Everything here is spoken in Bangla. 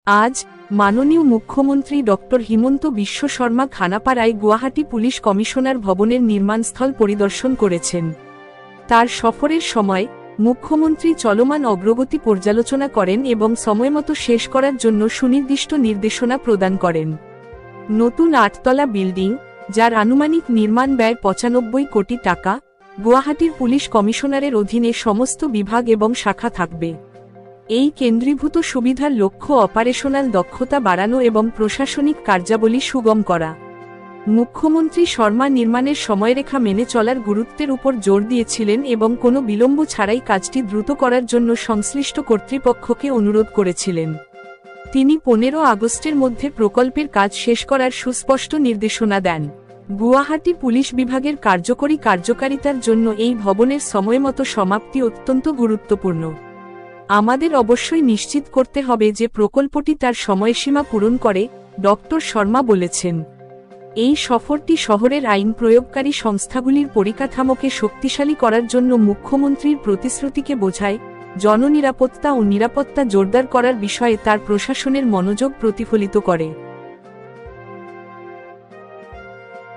আজ মাননীয় মুখ্যমন্ত্রী doctor Himanta Biswa Sarma খানাপাড়ায় Guwahati police commissioner ভবনের নির্মাণস্থল পরিদর্শন করেছেন। তার সফরের সময় মুখ্যমন্ত্রী চলমান অগ্রগতি পর্যালোচনা করেন এবং সময়মতো শেষ করার জন্য সুনির্দিষ্ট নির্দেশনা প্রদান করেন। নতুন 8তলা বিল্ডিং, যার আনুমানিক নির্মাণ ব্যয় 95 কোটি টাকা, গুয়াহাটির পুলিশ কমিশনারের অধীনে সমস্ত বিভাগ এবং শাখা থাকবে। এই কেন্দ্রীভূত সুবিধার লক্ষ্য অপারেশনাল দক্ষতা বাড়ানো এবং প্রশাসনিক কার্যাবলী সুগম করা। মুখ্যমন্ত্রী শর্মা নির্মাণের সময়রেখা মেনে চলার গুরুত্বের উপর জোর দিয়েছিলেন এবং কোনো বিলম্ব ছাড়াই কাজটি দ্রুত করার জন্য সংশ্লিষ্ট কর্তৃপক্ষকে অনুরোধ করেছিলেন। তিনি 15 আগস্টের মধ্যে প্রকল্পের কাজ শেষ করার সুস্পষ্ট নির্দেশনা দেন। গুয়াহাটি পুলিশ বিভাগের কার্যকারিতার জন্য এই ভবনের সময়মতো সমাপ্তি অত্যন্ত গুরুত্বপূর্ণ। আমাদের অবশ্যই নিশ্চিত করতে হবে যে প্রকল্পটি তার সময়সীমা পূরণ করে, ডক্টর শর্মা বলেছেন। এই সফরটি শহরের আইন প্রয়োগকারী সংস্থাগুলির পরিকাঠামোকে শক্তিশালী করার জন্য মুখ্যমন্ত্রীর প্রতিশ্রুতিকে বোঝায়, জননিরাপত্তা ও নিরাপত্তা জোরদার করার বিষয়ে তার প্রশাসনের মনোযোগ প্রতিফলিত করে।